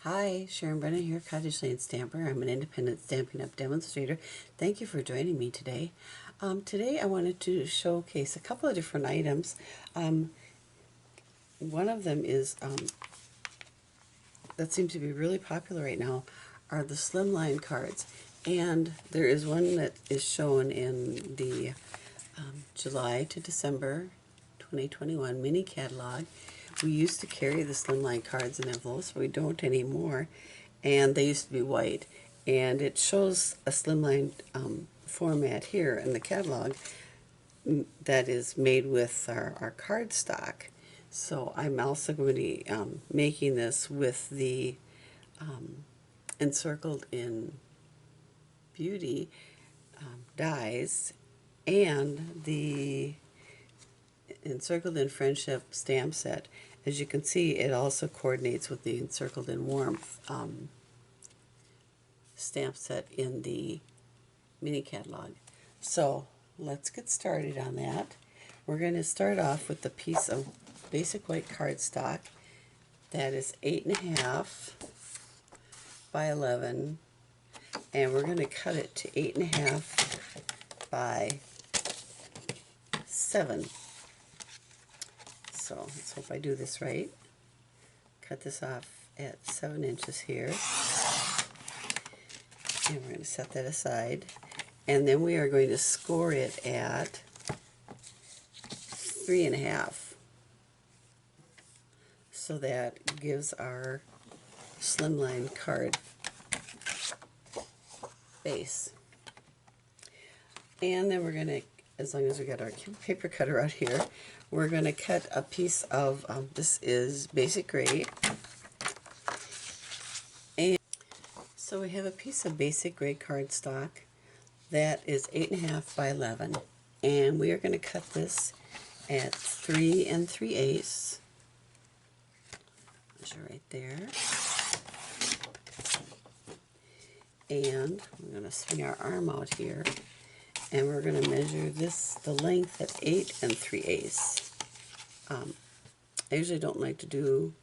Hi, Sharon Brennan here, Cottage Lane Stamper. I'm an independent Stampin' Up! Demonstrator. Thank you for joining me today. Today I wanted to showcase a couple of different items. One of them is that seems to be really popular right now are the slimline cards. And there is one that is shown in the July to December 2021 mini catalog. We used to carry the slimline cards and envelopes, but we don't anymore. And they used to be white. And it shows a slimline format here in the catalog that is made with our card stock. So I'm also going to be making this with the encircled in beauty dies and the encircled in friendship stamp set. As you can see, it also coordinates with the encircled in warmth stamp set in the mini catalog. So let's get started on that. We're going to start off with the piece of basic white cardstock that is 8.5 by 11, and we're going to cut it to 8.5 by 7. So let's hope I do this right. Cut this off at 7 inches here, and we're going to set that aside. And then we are going to score it at 3.5. So that gives our slimline card base. And then we're going to, as long as we got our paper cutter out here, we're going to cut a piece of, this is basic gray. And so we have a piece of basic gray cardstock that is 8.5 by 11. And we are going to cut this at 3 3/8. Measure right there. And we're going to swing our arm out here, and we're going to measure this, the length, at 8 3/8. I usually don't like to do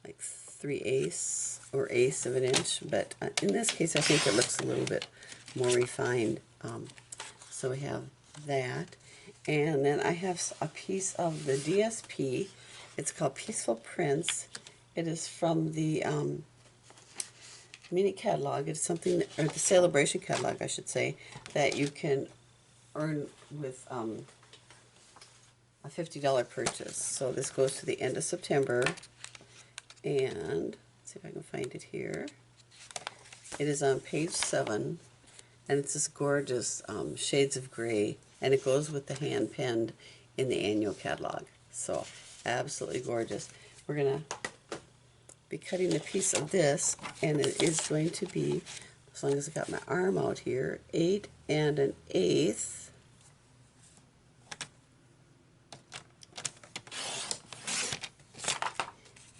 like 3/8 or 1/8 of an inch, but in this case I think it looks a little bit more refined. So we have that, and then I have a piece of the DSP. It's called Peaceful Prints. It is from the mini catalog. It's something, or the celebration catalog I should say, that you can earn with a $50 purchase. So this goes to the end of September, and let's see if I can find it here. It is on page 7, and it's this gorgeous shades of gray, and it goes with the hand penned in the annual catalog. So absolutely gorgeous. We're going to be cutting a piece of this, and it is going to be, as long as I got my arm out here, 8 1/8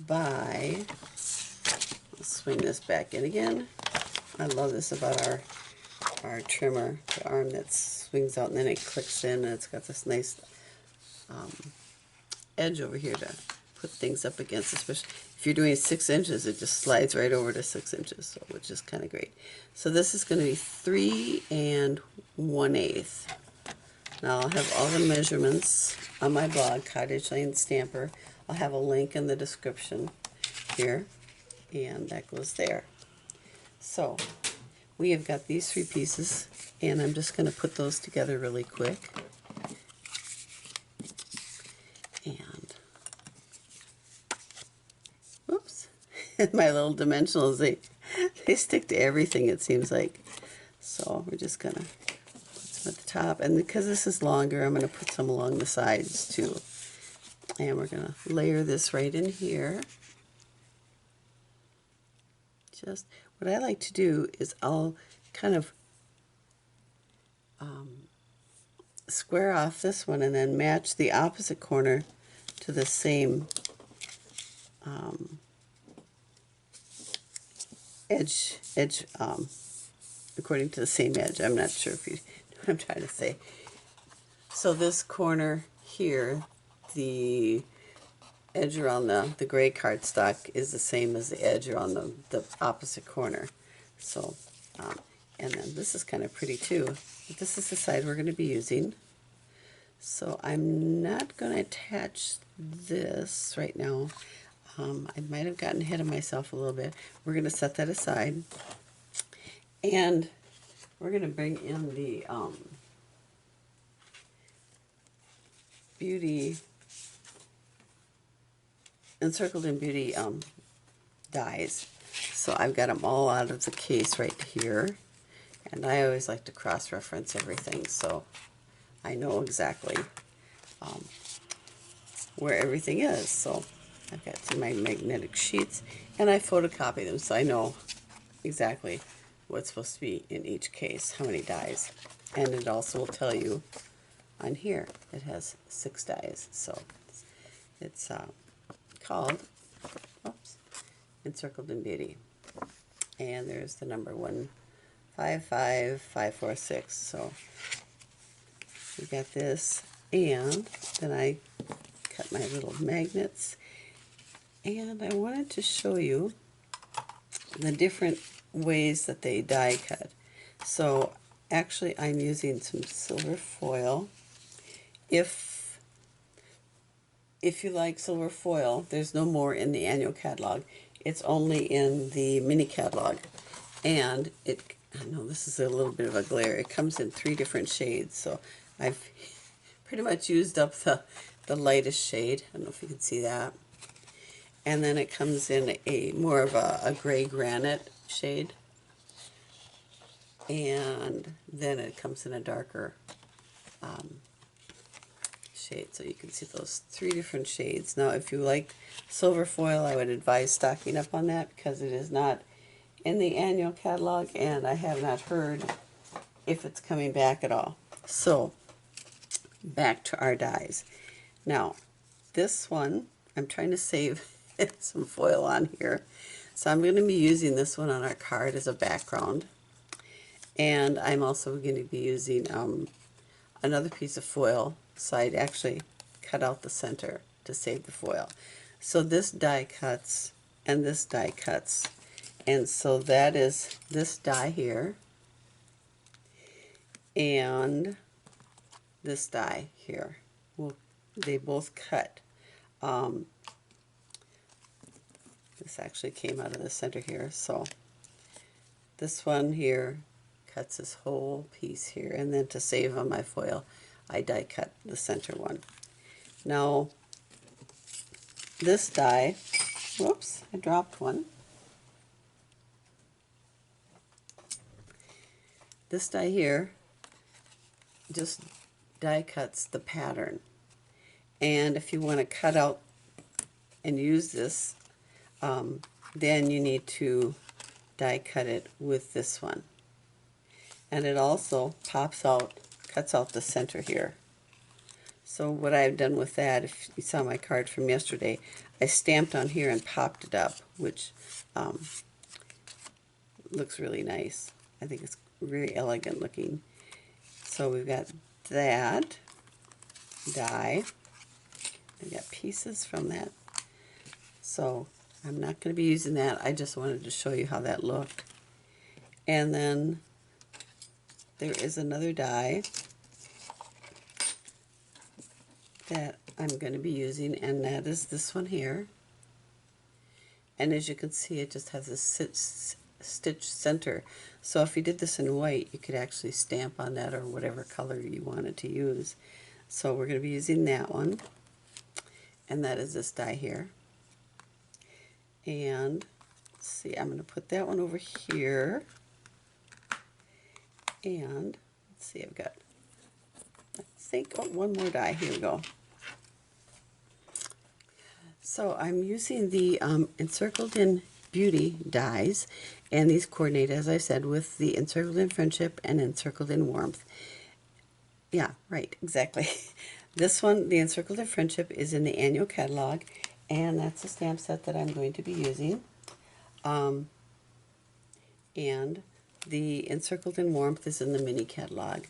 by, I'll swing this back in again. I love this about our trimmer, the arm that swings out and then it clicks in, and it's got this nice edge over here to put things up against, especially if you're doing 6 inches, it just slides right over to 6 inches, so, which is kind of great. So this is going to be 3 1/8. Now I'll have all the measurements on my blog, Cottage Lane Stamper. I'll have a link in the description here, and that goes there. So we have got these 3 pieces, and I'm just going to put those together really quick. And whoops, my little dimensionals, they stick to everything, it seems like. So we're just going to put some at the top, and because this is longer, I'm going to put some along the sides too. And we're going to layer this right in here. Just what I like to do is I'll kind of square off this one and then match the opposite corner to the same edge according to the same edge. I'm not sure if you know what I'm trying to say. So this corner here, the edge around the gray cardstock is the same as the edge around the opposite corner. So, and then this is kind of pretty too. But this is the side we're going to be using. So I'm not going to attach this right now. I might have gotten ahead of myself a little bit. We're going to set that aside. And we're going to bring in the Beauty, Encircled in Beauty dies. So I've got them all out of the case right here. And I always like to cross-reference everything so I know exactly where everything is. So I've got some my magnetic sheets, and I photocopy them so I know exactly what's supposed to be in each case, how many dies. And it also will tell you on here it has 6 dies. So it's called Encircled in Beauty. And there's the number 155546. So we got this, and then I cut my little magnets, and I wanted to show you the different ways that they die cut. So actually I'm using some silver foil. If you like silver foil, there's no more in the annual catalog. It's only in the mini catalog. And I know this is a little bit of a glare. It comes in 3 different shades. So I've pretty much used up the lightest shade. I don't know if you can see that. And then it comes in a more of a gray granite shade. And then it comes in a darker shade. So you can see those 3 different shades. Now if you like silver foil, I would advise stocking up on that because it is not in the annual catalog, and I have not heard if it's coming back at all. So back to our dies. Now this one, I'm trying to save some foil on here, so I'm going to be using this one on our card as a background, and I'm also going to be using another piece of foil, so I'd actually cut out the center to save the foil. So this die cuts and this die cuts, and so that is this die here and this die here. Well, they both cut. This actually came out of the center here, so this one here cuts this whole piece here, and then to save on my foil I die cut the center one. Now this die, whoops, I dropped one. This die here just die cuts the pattern, and if you want to cut out and use this, then you need to die cut it with this one. And it also pops out, cuts out the center here. So what I've done with that, if you saw my card from yesterday, I stamped on here and popped it up, which looks really nice. I think it's very elegant looking. So we've got that die. I've got pieces from that. So I'm not going to be using that. I just wanted to show you how that looked. And then there is another die that I'm going to be using, and that is this one here. And as you can see, it just has this stitch center. So if you did this in white, you could actually stamp on that or whatever color you wanted to use. So we're going to be using that one, and that is this die here. And let's see, I'm going to put that one over here. And let's see, I've got, I think, oh, one more die. Here we go. So I'm using the Encircled in Beauty dies, and these coordinate, as I said, with the Encircled in Friendship and Encircled in Warmth. Yeah, right, exactly. This one, the Encircled in Friendship, is in the annual catalog, and that's a stamp set that I'm going to be using. And the Encircled in Warmth is in the mini catalog.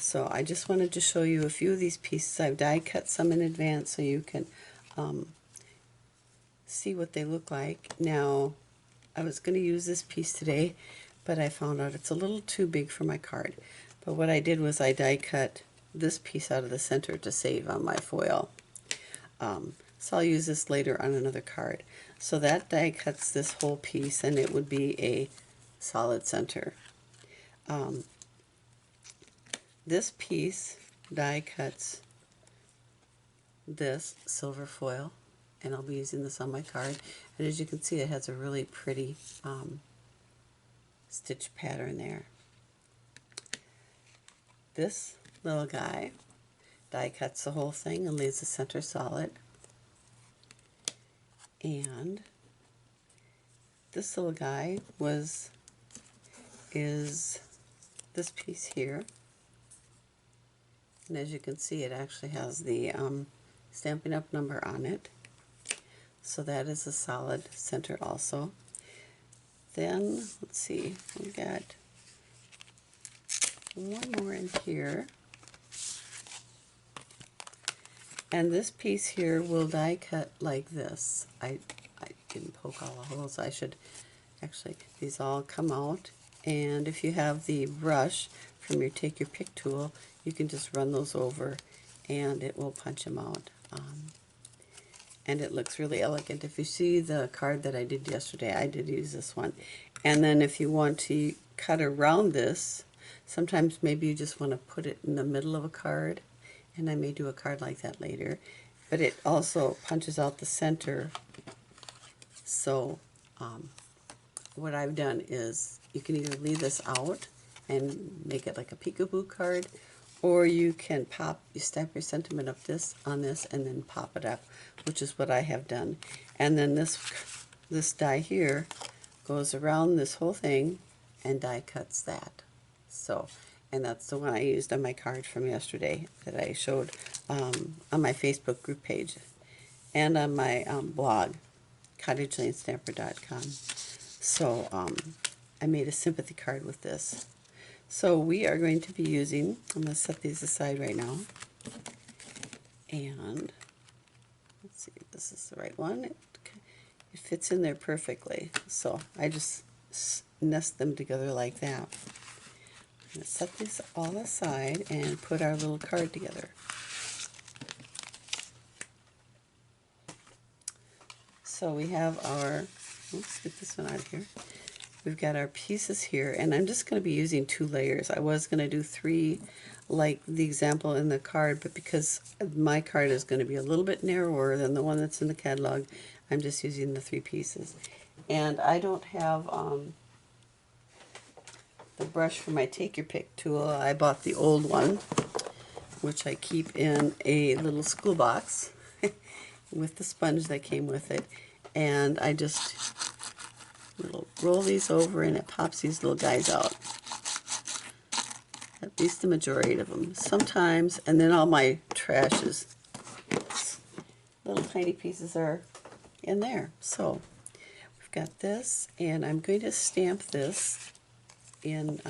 So I just wanted to show you a few of these pieces. I've die cut some in advance so you can see what they look like. Now, I was going to use this piece today, but I found out it's a little too big for my card. But what I did was I die cut this piece out of the center to save on my foil. So I'll use this later on another card. So that die cuts this whole piece, and it would be a solid center. This piece die cuts this silver foil, and I'll be using this on my card. And as you can see, it has a really pretty stitch pattern there. This little guy die cuts the whole thing and leaves the center solid. And this little guy is this piece here. And as you can see, it actually has the Stampin' Up! Number on it. So that is a solid center also. Then, let's see, we got one more in here. And this piece here will die cut like this. I didn't poke all the holes. I should actually, these all come out. And if you have the brush from your Take Your Pick tool, you can just run those over and it will punch them out. And it looks really elegant. If you see the card that I did yesterday, I did use this one. And then if you want to cut around this, sometimes maybe you just want to put it in the middle of a card, and I may do a card like that later. But it also punches out the center. So what I've done is you can either leave this out and make it like a peekaboo card, or you can you stamp your sentiment up on this and then pop it up, which is what I have done. And then this die here goes around this whole thing and die cuts that. So, and that's the one I used on my card from yesterday that I showed on my Facebook group page and on my blog, cottagelandestamper.com. So I made a sympathy card with this. So we are going to be using, I'm going to set these aside right now, and let's see if this is the right one. It fits in there perfectly. So I just nest them together like that. I'm going to set these all aside and put our little card together. So we have our, let's get this one out of here. We've got our pieces here, and I'm just going to be using 2 layers. I was going to do 3 like the example in the card, but because my card is going to be a little bit narrower than the one that's in the catalog, I'm just using the 3 pieces. And I don't have the brush for my Take Your Pick tool. I bought the old one, which I keep in a little school box with the sponge that came with it. And I just roll these over and it pops these little guys out. At least the majority of them. Sometimes, and then all my trashes, little tiny pieces are in there. So we've got this, and I'm going to stamp this in,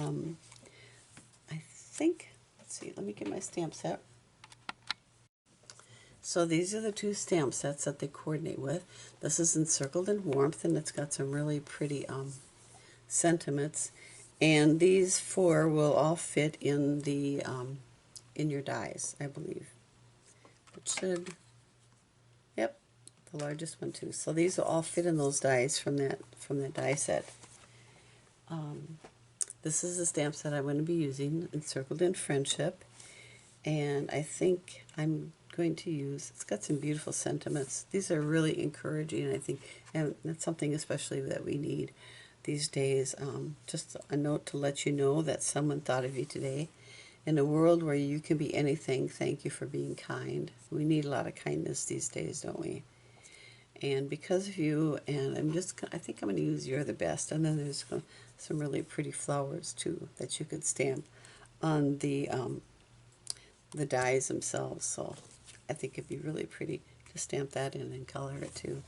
I think, let's see, let me get my stamp set. So these are the 2 stamp sets that they coordinate with. This is Encircled in Warmth, and it's got some really pretty sentiments. And these 4 will all fit in the in your dies, I believe. It should, yep, the largest one too. So these will all fit in those dies from that die set. This is the stamp set I'm going to be using, Encircled in Friendship, and I think I'm going to use, it's got some beautiful sentiments. These are really encouraging, I think, and that's something especially that we need these days. Just a note to let you know that someone thought of you today. In a world where you can be anything, thank you for being kind. We need a lot of kindness these days, don't we? And because of you, and I think I'm going to use You're the Best, and then there's some really pretty flowers too that you could stamp on the dies themselves. So I think it'd be really pretty to stamp that in and color it too.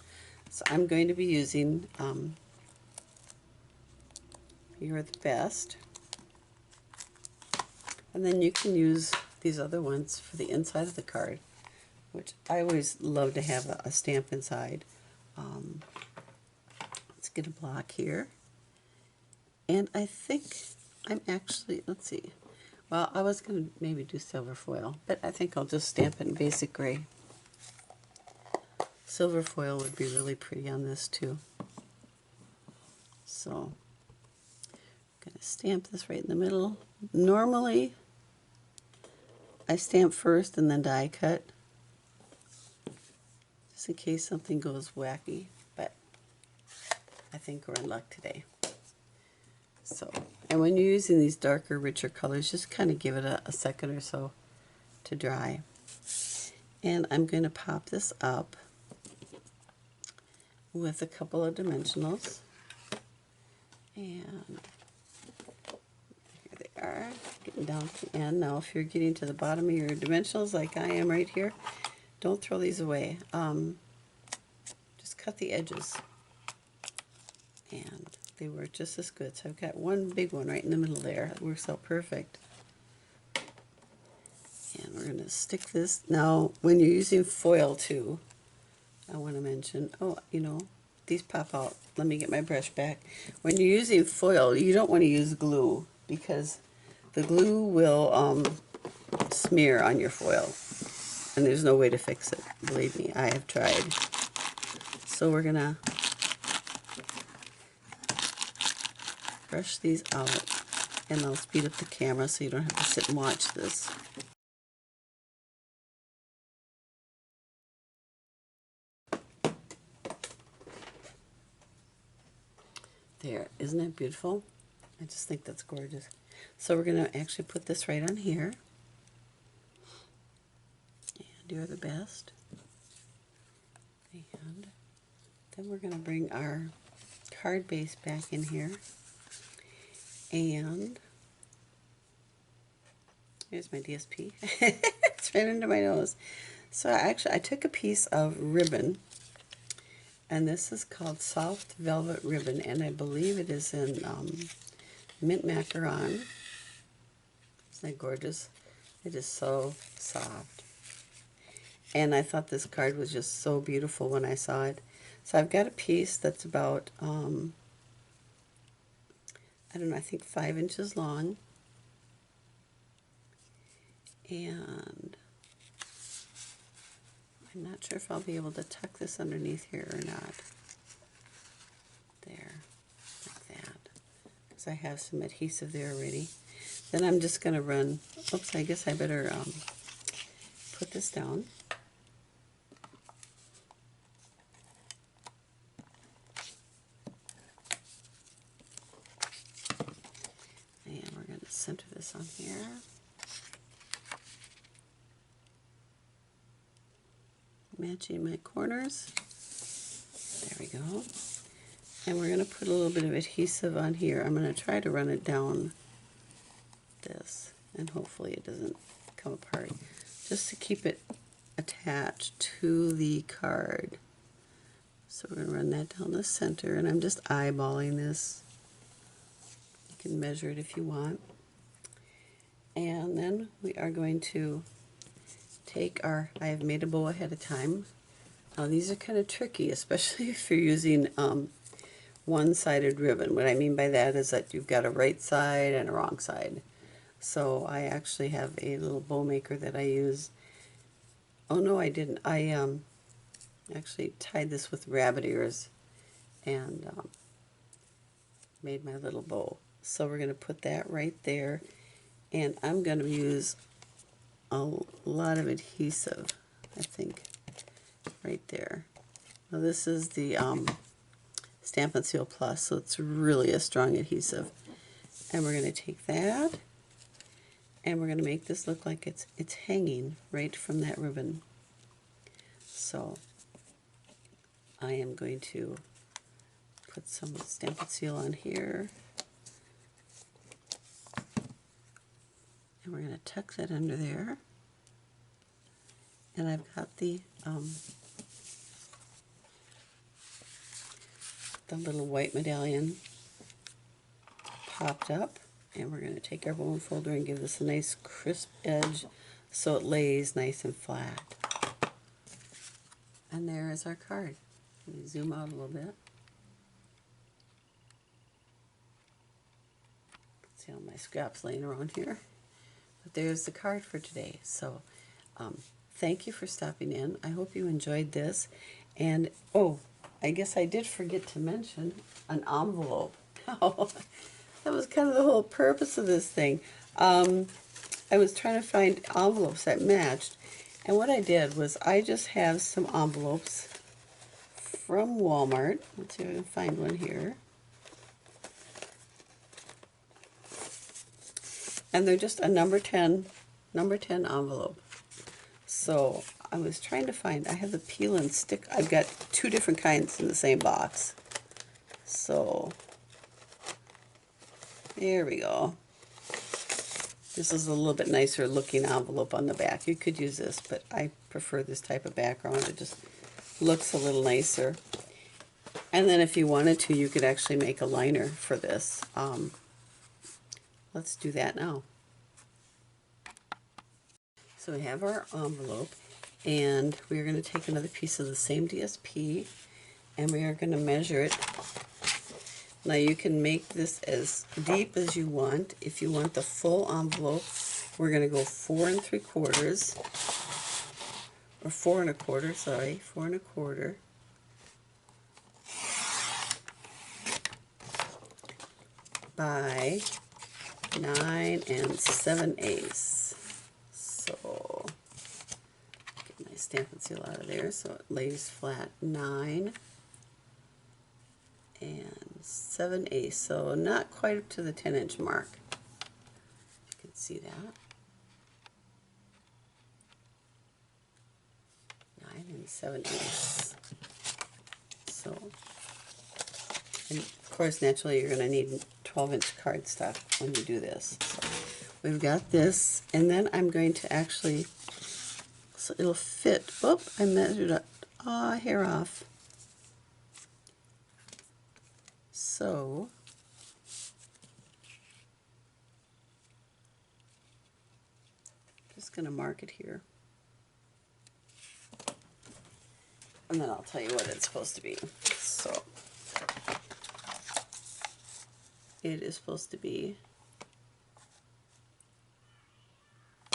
So I'm going to be using You're the Best. And then you can use these other ones for the inside of the card, which I always love to have a stamp inside let's get a block here. And I think I'm actually, let's see, well, I was going to maybe do silver foil, but I think I'll just stamp it in basic gray. Silver foil would be really pretty on this too. So I'm going to stamp this right in the middle. Normally, I stamp first and then die cut, just in case something goes wacky, but I think we're in luck today. So, and when you're using these darker, richer colors, just kind of give it a second or so to dry. And I'm going to pop this up with a couple of dimensionals. And here they are, getting down to the end. Now, if you're getting to the bottom of your dimensionals like I am right here, don't throw these away. Just cut the edges. And they work just as good. So I've got one big one right in the middle there. It works out perfect. And we're going to stick this. Now, when you're using foil too, I want to mention, oh, you know, these pop out. Let me get my brush back. When you're using foil, you don't want to use glue because the glue will smear on your foil. And there's no way to fix it. Believe me, I have tried. So we're going to brush these out, and I'll speed up the camera so you don't have to sit and watch this. There, isn't it beautiful? I just think that's gorgeous. So we're going to actually put this right on here. And you're the best. And then we're going to bring our card base back in here. And here's my DSP. It's right under my nose. So I took a piece of ribbon, and this is called Soft Velvet Ribbon, and I believe it is in mint macaron. Isn't that gorgeous? It is so soft. And I thought this card was just so beautiful when I saw it. So I've got a piece that's about, I don't know, I think 5 inches long. And I'm not sure if I'll be able to tuck this underneath here or not. There, like that. Because I have some adhesive there already. Then I'm just going to run, oops, I guess I better put this down. And we're going to center this on here. Matching my corners. There we go. And we're going to put a little bit of adhesive on here. I'm going to try to run it down this, and hopefully it doesn't come apart, just to keep it attached to the card. So we're going to run that down the center, and I'm just eyeballing this. You can measure it if you want. And then we are going to take our, I have made a bow ahead of time. Now these are kind of tricky, especially if you're using one-sided ribbon. What I mean by that is that you've got a right side and a wrong side. So I actually have a little bow maker that I use. Oh no, I didn't. I actually tied this with rabbit ears and made my little bow. So we're going to put that right there, and I'm going to use a lot of adhesive, I think, right there. Now this is the Stampin' Seal Plus, so it's really a strong adhesive. And we're going to take that, and we're going to make this look like it's hanging right from that ribbon. So I am going to put some Stampin' Seal on here, and we're going to tuck that under there. And I've got the little white medallion popped up, and we're going to take our bone folder and give this a nice crisp edge so it lays nice and flat. And there is our card. Let me zoom out a little bit. See all my scraps laying around here. But there's the card for today. So thank you for stopping in. I hope you enjoyed this. And oh, I guess I did forget to mention an envelope. That was kind of the whole purpose of this thing. I was trying to find envelopes that matched, and what I did was I just have some envelopes from Walmart. Let's see if I can find one here. And they're just a number 10 envelope. So I was trying to find, I have the peel and stick. I've got two different kinds in the same box. So there we go. This is a little bit nicer looking envelope on the back. You could use this, but I prefer this type of background. It just looks a little nicer. And then if you wanted to, you could actually make a liner for this. Let's do that now. So we have our envelope, and we're going to take another piece of the same DSP, and we are going to measure it. Now you can make this as deep as you want. If you want the full envelope, we're going to go 4 3/4, or 4 1/4, sorry, 4 1/4. By 9 7/8. So get my Stampin' Seal out of there so it lays flat. 9 7/8. So not quite up to the 10-inch mark. You can see that. 9 7/8. So, and of course, naturally, you're going to need 12-inch cardstock when you do this. So we've got this, and then I'm going to actually, so it'll fit. Whoop, I measured a hair off. So just going to mark it here. And then I'll tell you what it's supposed to be. So it is supposed to be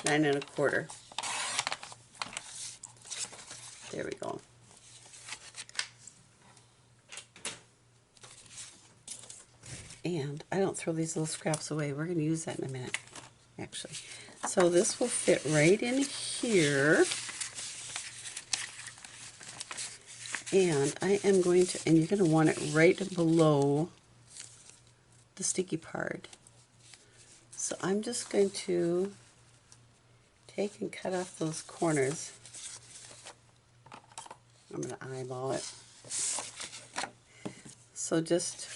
9 1/4. There we go. And I don't throw these little scraps away. We're going to use that in a minute, actually. So this will fit right in here. And I am going to, and you're going to want it right below the sticky part. So I'm just going to take and cut off those corners. I'm going to eyeball it. So just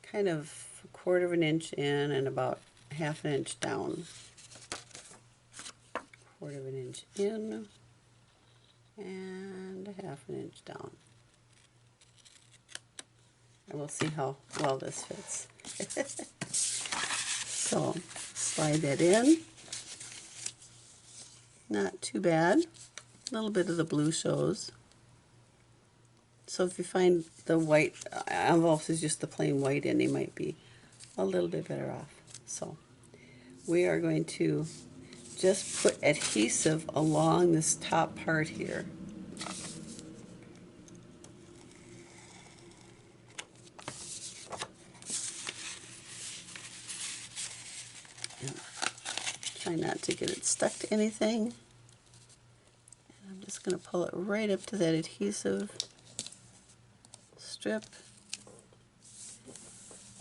kind of 1/4 inch in and about 1/2 inch down. 1/4 inch in and 1/2 inch down. And we'll see how well this fits. So slide that in. Not too bad. A little bit of the blue shows. So if you find the white envelopes is just the plain white in, they might be a little bit better off. So we are going to just put adhesive along this top part here. And try not to get it stuck to anything. And I'm just going to pull it right up to that adhesive strip,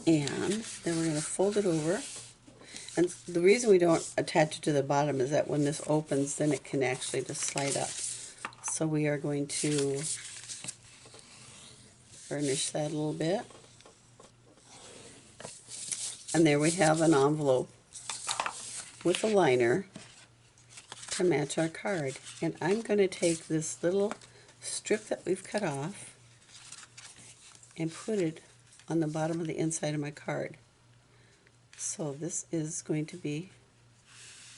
and then we're going to fold it over. And the reason we don't attach it to the bottom is that when this opens, then it can actually just slide up. So we are going to burnish that a little bit. And there we have an envelope with a liner to match our card. And I'm going to take this little strip that we've cut off and put it on the bottom of the inside of my card. So this is going to be,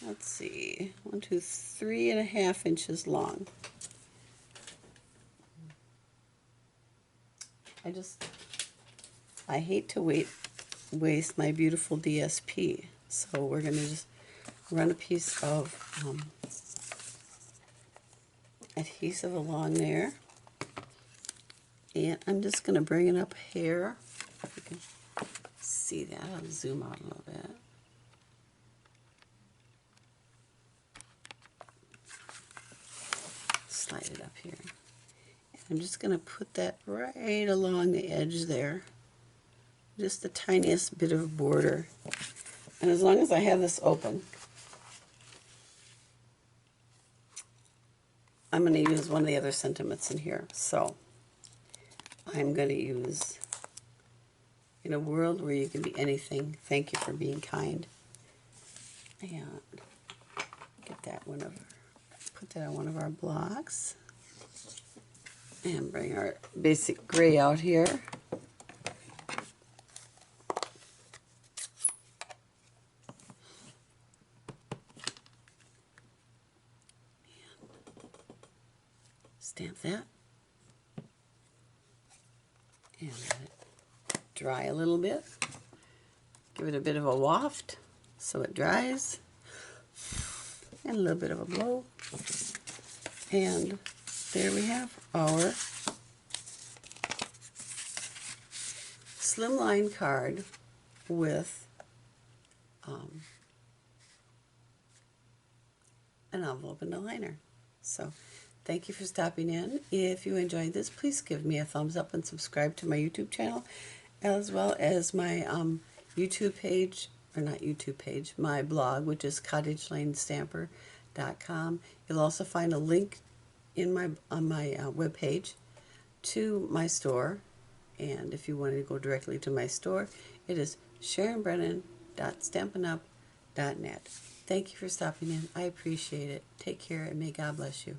let's see, 1, 2, 3 1/2 inches long. I hate to waste my beautiful DSP. So we're going to just run a piece of adhesive along there. And I'm just going to bring it up here. If you can see that, I'll zoom out a little bit. Slide it up here. And I'm just going to put that right along the edge there. Just the tiniest bit of border. And as long as I have this open, I'm going to use one of the other sentiments in here. So I'm going to use, in a world where you can be anything, thank you for being kind. And get that one over, put that on one of our blocks. And bring our basic gray out here. Stamp that. And let it dry a little bit. Give it a bit of a waft so it dries. And a little bit of a blow. And there we have our slimline card with an envelope and a liner. So thank you for stopping in. If you enjoyed this, please give me a thumbs up and subscribe to my YouTube channel, as well as my YouTube page, or not YouTube page, my blog, which is cottagelanestamper.com. You'll also find a link in on my webpage to my store. And if you want to go directly to my store, it is SharonBrennan.stampinup.net. Thank you for stopping in. I appreciate it. Take care, and may God bless you.